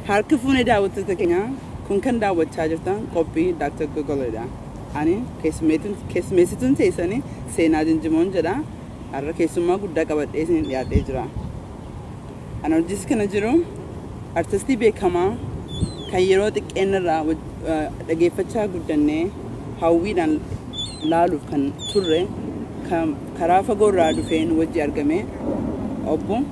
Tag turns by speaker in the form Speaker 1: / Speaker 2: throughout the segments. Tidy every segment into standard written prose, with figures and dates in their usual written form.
Speaker 1: Harka fuunee daawwattoota keenya kun kan daawwachaa jirtan qophii Dr. Gogoleedha. Ani keessummeessituun teessanii seenaa Jinjimoon jedha. Har'a keessummaa guddaa qabadhee isin dhiyaadhee jira. Ana hojis kana jiru artistii beekamaa kan yeroo xiqqeenirraa dhageeffachaa guddannee hawwiidhaan laaluuf kan turre karaa fagoorraa dhufeen wajji argame obbo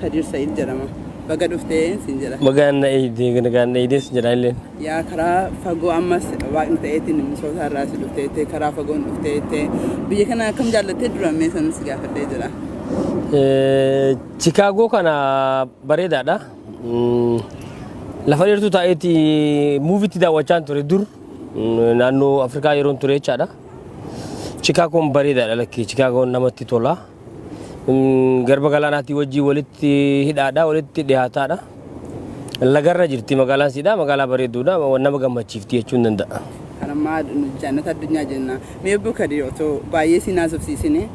Speaker 1: Kadir Said jedhama. Baga dhuftee sin jedha.
Speaker 2: Magana ides jedhaleen.
Speaker 1: Yaa karaa fagoo ammas waaqni ta'eetiin misoota irraa si dhufteettee karaa fagoon dhufteettee biyya kana akkam jaallattee duramee sanis gaafadhee jira.
Speaker 2: Chicago kana bareedaadha. Lafa dheertuu taa'eeti muuviitti daawwachaan ture dur naannoo Afrikaa yeroon ture jechaadha. Chicagoon bareedaadha lakki Chicagoon namatti tola. Garba galaanaatti wajjii walitti hidhaadha walitti dhiyaataadha. Lagarra jirti magaalaan sidha magaalaa bareedduudha nama gammachiifti jechuun danda'a.
Speaker 1: Kanammaa jannata addunyaa jenna. Mee obbo Kadir otoo baay'ee si naasofsiisine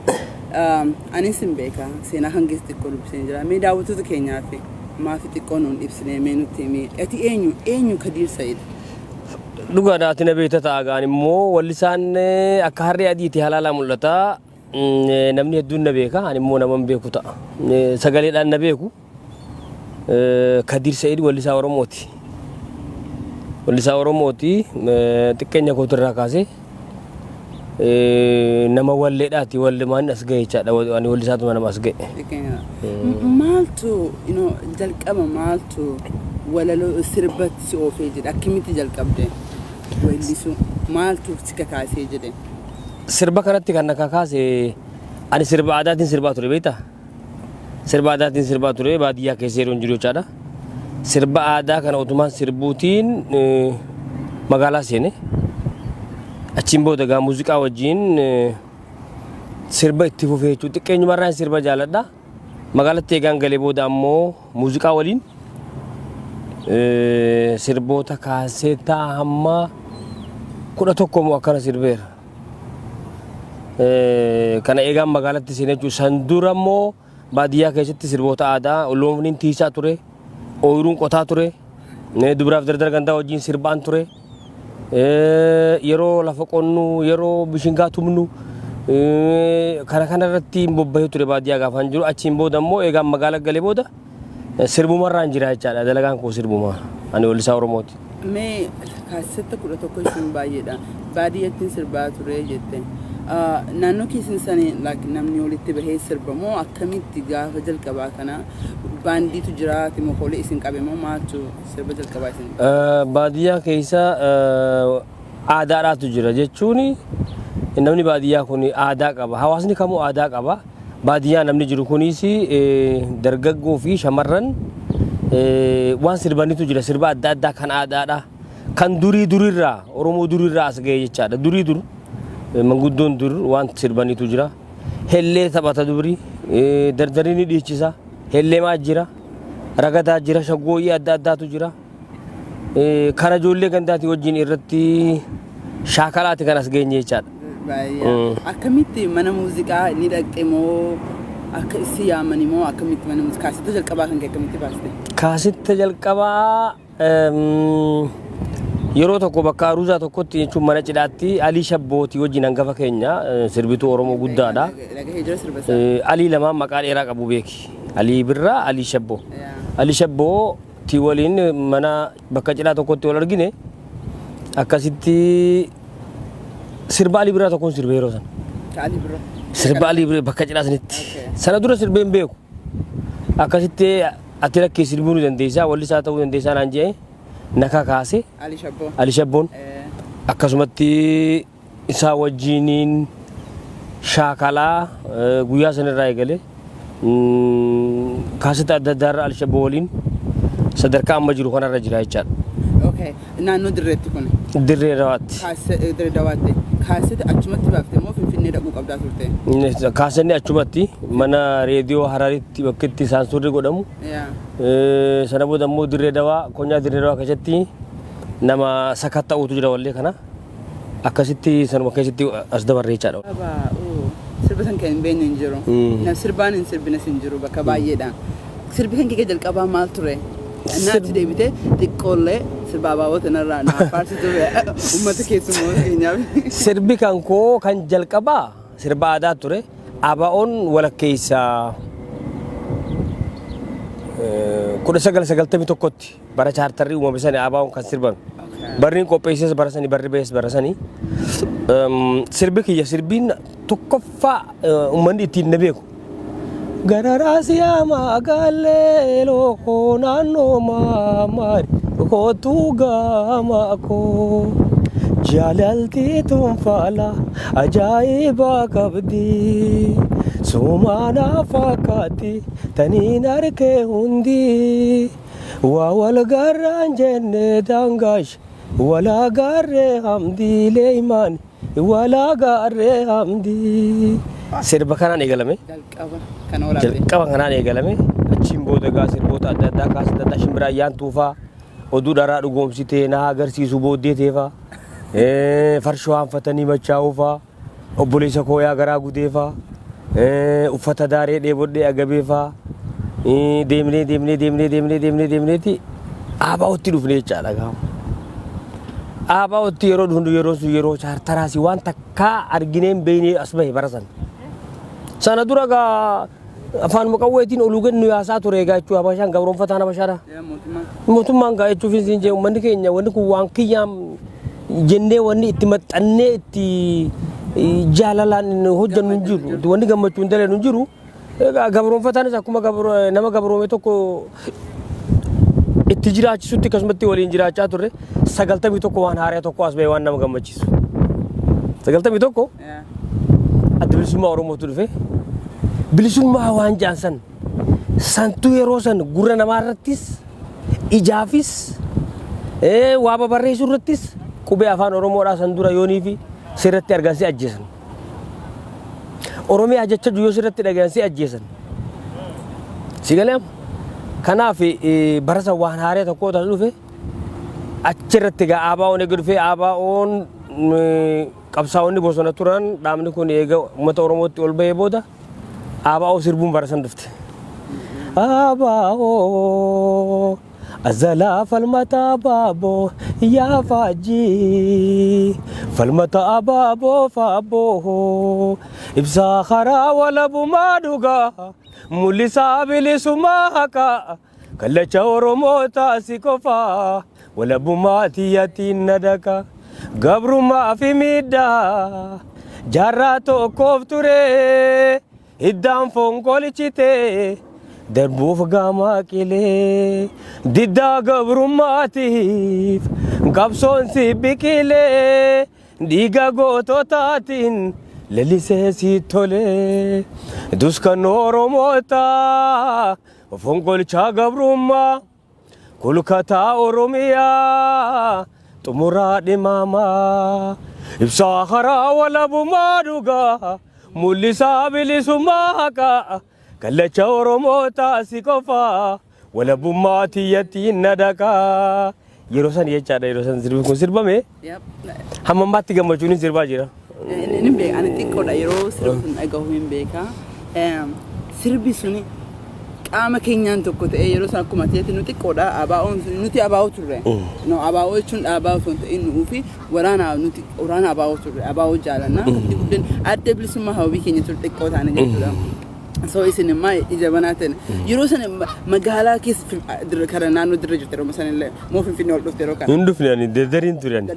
Speaker 1: anis hin beeka seenaa hangis xiqqoo dubbisee jira. Mee daawwattoota keenyaaf maafi xiqqoo nuun ibsine mee nutti himi. Ati eenyu Kadir Said?
Speaker 2: Dhugaadha ati na beekta ta'a gaan immoo wallisaan akka harree adiiti halaalaa mul'ata. Namni hedduun na beeka ani immoo nama hin beeku ta'a. Sagaleedhaan na beeku. Kadir Said wallisaa Oromooti. Wallisaa Oromooti xiqqeenya kootirraa kaasee nama walleedhaati wallemaan as ga'e jechaadha ani wallisaatuma nama as ga'e.
Speaker 1: Maaltu jalqaba maaltu walaloo sirbatti si oofee jedhe akkamitti jalqabde wallisu maaltu si kakaasee jedhe.
Speaker 2: Sirba kanatti kan na kakaase ani sirba aadaatiin sirbaa ture beektaa? Sirba aadaatiin sirbaa ture baadiyyaa keessa yeroo jiru jechaadha. Sirba aadaa kana otumaan sirbuutiin magaalaa seene. Achiin booda gaa muuziqaa wajjin sirba itti fufee jechuudha. Xiqqeenyumarraan sirba jaaladha. Magaalatti eegaan galee booda ammoo muuziqaa waliin sirboota kaaseetaa hamma 11 moo akkana sirbeera. Kana eegaan magaalatti seenee jechuudha. San dura ammoo baadiyyaa keessatti sirboota aadaa looniin tiisaa ture, ooyiruun qotaa ture, dubaraaf dardara gandaa wajjin sirbaan ture. Yeroo lafa qonnu, yeroo bishingaa tumnu kana irratti bobbahee ture baadiyyaa gaafaan jiru. Achiin booda ammoo eegaan magaalaa galee booda sirbumarraan jira jechaadha. Dalagaan koo sirbuma. Ani wallisaa Oromooti.
Speaker 1: Mee kaasetta 11 isin baay'eedha. Baadiyyattiin sirbaa ture jette. Naannoo keessan sanii namni walitti bahee sirbamoo akkamitti gaafa jalqabaa kana baandiitu jira timoolee isin qabemoo maaltu sirba jalqabaa isin?
Speaker 2: Baadiyyaa keessa aadaadhaatu jira jechuun namni baadiyyaa kun aadaa qaba. Hawaasni kamuu aadaa qaba. Baadiyyaa namni jiru kunis dargaggoo fi shamarran waan sirbanitu jira. Sirba adda addaa kan aadaadha. Kan durirraa Oromoo durirraa as ga'e jechaadha. Dur manguddoon dur waan sirbanitu jira. Hellee taphata duri dardarii ni dhiichisa. Hellee maa jira. Ragadaa jira. Shaggooyyii adda addaatu jira. Kana ijoollee gandaati wajjin irratti shaakalaati kan as geenye jechaadha.
Speaker 1: Akkamitti mana muuziqaa ni dhaqxe moo akka isi yaamani moo akkamitti mana muuziqaa kaasetta jalqabaa kan akkamitti baaste?
Speaker 2: Kaasetta jalqabaa yeroo tokko bakka aruuzaa tokkotti jechuun mana cidhaatti Alii Shabbooti wajjin hangafa keenya sirbituu Oromoo guddaadha. Alii lamaan maqaa dheeraa qabu beeki. Alii Birraa, Alii Shabboo. Alii Shabboo ti waliin mana bakka cidhaa tokkotti wal argine akkasitti sirba Alii Birraa tokkoon sirbee yeroo sana. Sirba Alii Birraa bakka cidhaa sanitti. Sana dura sirbeen beeku. Akkasitti ati lakkee sirbuu ni dandeessaa wallisaa ta'uu dandeessaa naan jedhee. Naka kaase Ali Shabboon akkasumatti isaa wajjiniin shaakalaa guyyaa sanarraa eegale kaasetta adda addaarra Ali Shabboo waliin sadarkaa amma jiru kanarra jira jechaadha.
Speaker 1: Naannoo dirreetti kun?
Speaker 2: Dirree Dawaatti.
Speaker 1: Dirree Dawaatti. Kaasetta achumatti baaftee moo Finfinnee dhaquu qabdaa turte?
Speaker 2: Kaasenni achumatti mana reediyoo Hararitti bakka itti saansurri godhamu. Sana booda immoo dirree Dawaa konyaa dirree Dawaa keessatti nama sakatta'uutu jira wallee kana akkasitti sanuma keessatti as dabarree jechaadha.
Speaker 1: Sirba san kan hin beekne hin jiru. Sirbaan hin sirbine hin jiru bakka baay'eedhaan. Sirbi kan kee jalqabaa maal ture? Naati deebitee xiqqoollee sirba abaaboo tanarraa naaf faarsitu uummata keessummoota keenyaaf.
Speaker 2: Sirbi kan koo kan jalqabaa sirba aadaa ture. Abaa'oon walakkeessa 1991tti bara chaartarrii uumame sani abaa'oon kan sirban. Barriin qopheesses bara sani barri bees bara sani. Sirbi kiyya sirbiin tokkoffaa uummanni ittiin na beeku. Gararaasiyaa magaalee lookoo naannoo maamaari kootuu gaama koo jaalaltii tunfaala ajaa'iba qabdi sumaanaa fakkaatti taniin harkee hundi waa wal garraan jenne daangaash walaa gaarree hamdii leeymaan walaa gaarree hamdii. Sirba kanaan eegalame. Jalqaba kanaan eegalame. Achiin booda gaa sirboota adda addaa kaasii adda addaa shimbiraa ayyaantuu faa oduu dharaa dhugoomsitee na agarsiisu booddeetee faa farshoo hanfatanii machaa'uu faa obboleessa kooyaa garaa gudee faa uffata daaree dheebodhee agabee faa deemneeti abaa'otti dhufne jechaadha gaama. Abaa'otti yeroo dhufnu yeroo sun yeroo chaartaraasii waan takkaa argineen beeynee as bahe barasan. Sana dura gaa afaan maqawweetiin oluu gannu yaasaa ture egaa jechuudha Habashaan gabroonfataan Habashaadha. Mootummaan gaa jechuuf hin jee uummanni keenya wanni kun waan kiyyaam jennee wanni itti maxxannee itti jaalalaan hojjannu hin jiru wanni gammachuu hin dalee hin jiru. Gabroonfataanis akkuma nama gabroome tokko itti jiraachisutti akkasumatti waliin jiraachaa turre 91 waan haaraa tokko as bahee waan nama gammachiisu. 91 adda bilisummaa Oromootu dhufe. Bilisummaa waan jaansan santu yeroo san gurra namaa irrattis ijaafis waa babarreessuu irrattis qubee afaan Oromoodhaa san dura yoonii fi sirratti argansii ajjeesan. Oromiyaa jecha yoo sirratti dhagansii ajjeesan. Sigalee kanaaf barasa waan haaraa tokko taas dhufe achirratti gaa abaa'oon eega dhufe abaa'oon qabsaa'onni bosona turan dhaabni kun eega uummata Oromootti ol bahee booda abaa'oo sirbuun barasan dhufte. Abaa'oo azalaa falmata abaaboo yaa faajii falmata abaaboo faaboo ibsaa karaa walabumaa dhugaa mul'isaa bilisummaa haqaa kallacha Oromoo taasi qofaa walabumaa tiyyatiin nadaka gabrummaa fi miidhaa jaarraa tokkoof ture iddaan fonqolchite darbuuf gaamaa qilee diddaa gabrummaatiif qabsoon si biqilee dhiiga goototaatiin lalisee si tolee duskan Oromoota fonqolchaa gabrummaa kulkataa Oromiyaa xumuraa dhimaamaa ibsaa karaa walabumaa dhugaa mul'isaa bilisummaa haqaa kallacha Oromoo taasi qofaa walabummaa tiyyattiin nadaqaa. Yeroo san jechaadha yeroo san sirbi kun sirbame hamma ammaatti gammachuun sirbaa jira.
Speaker 1: Inni beeka ani xiqqoodha yeroo sirbi sun dhagahu hin beeka. Sirbi suni qaama keenyaan tokko ta'ee yeroo san akkuma ta'etti nu xiqqoodha abaa'oon nuti abaa'oo turre. No abaa'oo jechuun dhaabaa osoo hin ta'in nuu fi waraana nuti waraana abaa'oo turre abaa'oo jaalanna. Adda bilisummaa hawwii keenya ture xiqqoo taane jechuudha. So isin immoo ija banaatiin yeroo san magaalaa keessa karaa naannoo dirree jirtu yeroo san illee moo Finfinnee ol dhufte yeroo kana.
Speaker 2: Hin dhufne ani daddariin ture ani.